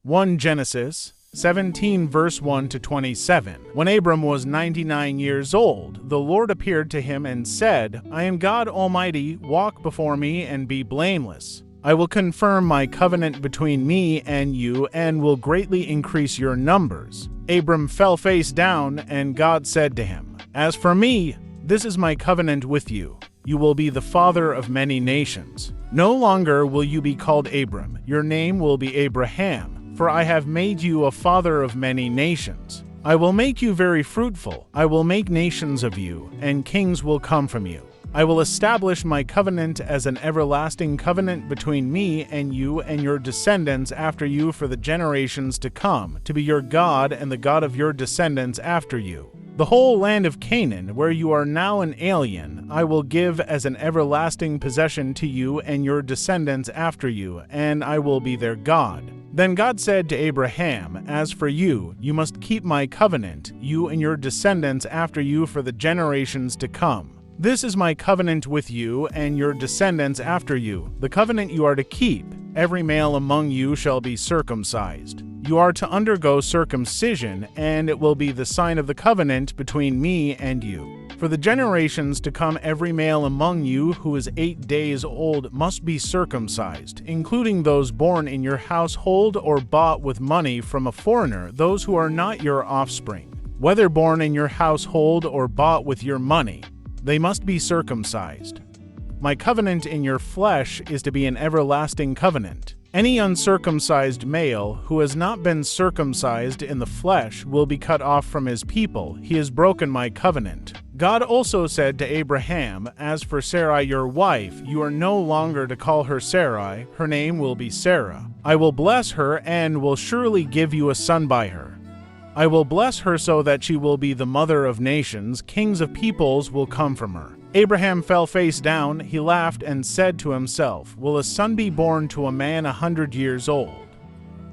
1 Genesis 17 verse 1 to 27. When Abram was 99 years old, the Lord appeared to him and said, I am God Almighty, walk before me and be blameless. I will confirm my covenant between me and you and will greatly increase your numbers. Abram fell face down, and God said to him, As for me, this is my covenant with you. You will be the father of many nations. No longer will you be called Abram. Your name will be Abraham, for I have made you a father of many nations. I will make you very fruitful. I will make nations of you, and kings will come from you. I will establish my covenant as an everlasting covenant between me and you and your descendants after you for the generations to come, to be your God and the God of your descendants after you. The whole land of Canaan, where you are now an alien, I will give as an everlasting possession to you and your descendants after you, and I will be their God. Then God said to Abraham, As for you, you must keep my covenant, you and your descendants after you for the generations to come. This is my covenant with you and your descendants after you, the covenant you are to keep. Every male among you shall be circumcised. You are to undergo circumcision, and it will be the sign of the covenant between me and you. For the generations to come, every male among you who is 8 days old must be circumcised, including those born in your household or bought with money from a foreigner, those who are not your offspring. Whether born in your household or bought with your money, they must be circumcised. My covenant in your flesh is to be an everlasting covenant. Any uncircumcised male who has not been circumcised in the flesh will be cut off from his people. He has broken my covenant. God also said to Abraham, As for Sarai your wife, you are no longer to call her Sarai. Her name will be Sarah. I will bless her and will surely give you a son by her. I will bless her so that she will be the mother of nations. Kings of peoples will come from her. Abraham fell face down. He laughed and said to himself, Will a son be born to a man 100 years old?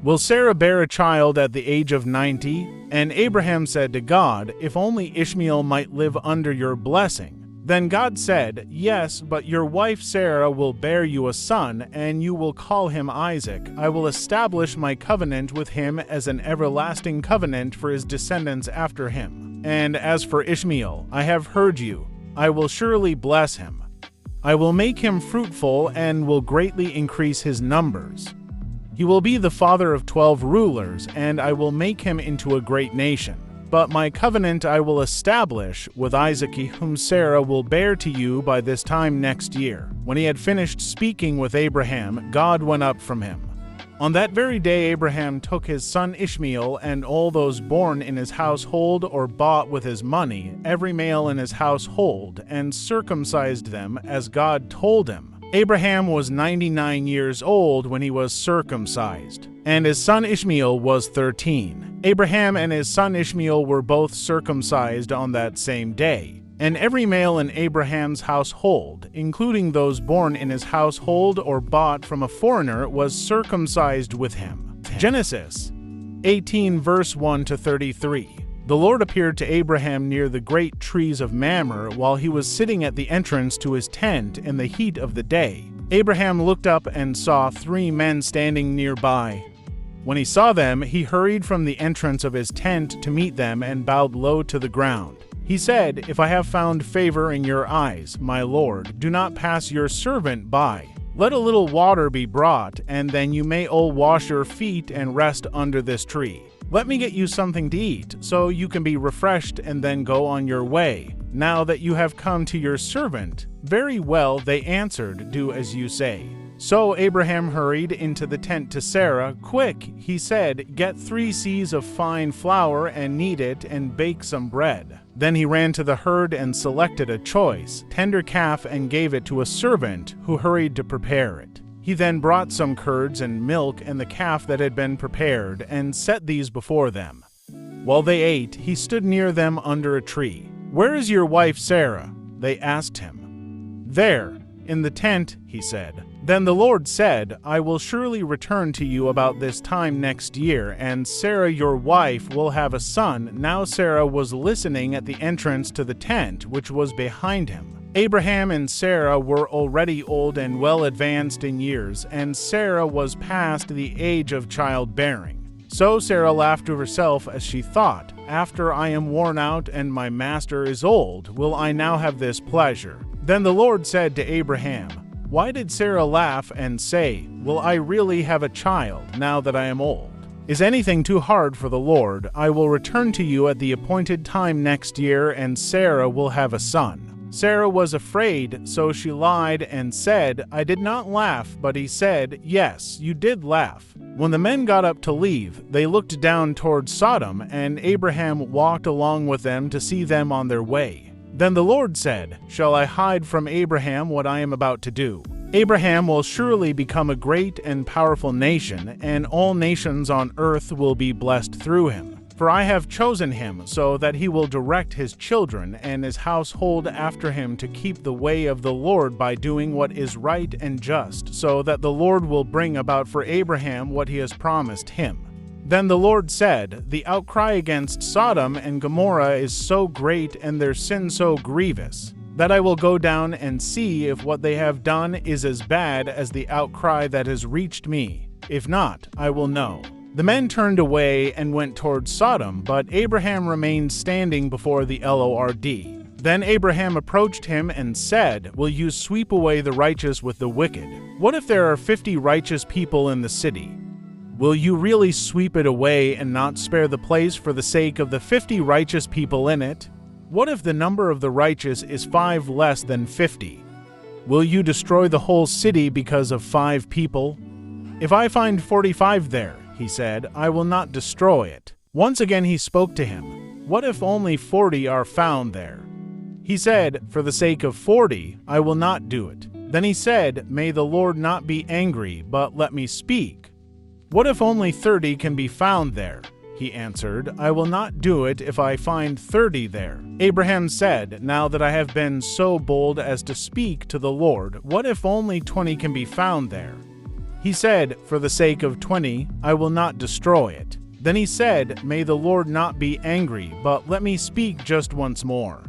Will Sarah bear a child at the age of 90? And Abraham said to God, If only Ishmael might live under your blessing. Then God said, Yes, but your wife Sarah will bear you a son, and you will call him Isaac. I will establish my covenant with him as an everlasting covenant for his descendants after him. And as for Ishmael, I have heard you. I will surely bless him. I will make him fruitful and will greatly increase his numbers. He will be the father of 12 rulers, and I will make him into a great nation. But my covenant I will establish with Isaac, whom Sarah will bear to you by this time next year. When he had finished speaking with Abraham, God went up from him. On that very day Abraham took his son Ishmael and all those born in his household or bought with his money, every male in his household, and circumcised them as God told him. Abraham was 99 years old when he was circumcised, and his son Ishmael was 13. Abraham and his son Ishmael were both circumcised on that same day. And every male in Abraham's household, including those born in his household or bought from a foreigner, was circumcised with him. Genesis 18 verse 1 to 33. The Lord appeared to Abraham near the great trees of Mamre while he was sitting at the entrance to his tent in the heat of the day. Abraham looked up and saw 3 men standing nearby. When he saw them, he hurried from the entrance of his tent to meet them and bowed low to the ground. He said, If I have found favor in your eyes, my Lord, do not pass your servant by. Let a little water be brought, and then you may all wash your feet and rest under this tree. Let me get you something to eat, so you can be refreshed and then go on your way. Now that you have come to your servant. Very well, they answered, Do as you say. So Abraham hurried into the tent to Sarah. Quick, he said, Get 3 seahs of fine flour and knead it and bake some bread. Then he ran to the herd and selected a choice, tender calf and gave it to a servant who hurried to prepare it. He then brought some curds and milk and the calf that had been prepared and set these before them. While they ate, he stood near them under a tree. Where is your wife Sarah? They asked him. There, in the tent, he said. Then the Lord said, I will surely return to you about this time next year, and Sarah your wife will have a son. Now Sarah was listening at the entrance to the tent, which was behind him. Abraham and Sarah were already old and well advanced in years, and Sarah was past the age of childbearing. So Sarah laughed to herself as she thought, "After I am worn out and my master is old, will I now have this pleasure?" Then the Lord said to Abraham, "Why did Sarah laugh and say, 'Will I really have a child now that I am old?' Is anything too hard for the Lord? I will return to you at the appointed time next year, and Sarah will have a son." Sarah was afraid, so she lied and said, "I did not laugh," but he said, "Yes, you did laugh." When the men got up to leave, they looked down toward Sodom, and Abraham walked along with them to see them on their way. Then the Lord said, "Shall I hide from Abraham what I am about to do? Abraham will surely become a great and powerful nation, and all nations on earth will be blessed through him. For I have chosen him so that he will direct his children and his household after him to keep the way of the Lord by doing what is right and just, so that the Lord will bring about for Abraham what he has promised him." Then the Lord said, "The outcry against Sodom and Gomorrah is so great and their sin so grievous, that I will go down and see if what they have done is as bad as the outcry that has reached me. If not, I will know." The men turned away and went toward Sodom, but Abraham remained standing before the Lord. Then Abraham approached him and said, "Will you sweep away the righteous with the wicked? What if there are 50 righteous people in the city? Will you really sweep it away and not spare the place for the sake of the 50 righteous people in it? What if the number of the righteous is 5 less than 50? Will you destroy the whole city because of 5 people? If I find 45 there," he said, "I will not destroy it." Once again he spoke to him, "What if only 40 are found there?" He said, "For the sake of 40, I will not do it." Then he said, "May the Lord not be angry, but let me speak. What if only 30 can be found there?" He answered, "I will not do it if I find 30 there." Abraham said, "Now that I have been so bold as to speak to the Lord, what if only 20 can be found there?" He said, "For the sake of 20, I will not destroy it." Then he said, "May the Lord not be angry, but let me speak just once more.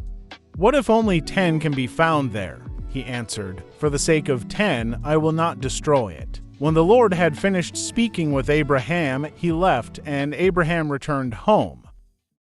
What if only 10 can be found there?" He answered, "For the sake of 10, I will not destroy it." When the Lord had finished speaking with Abraham, he left, and Abraham returned home.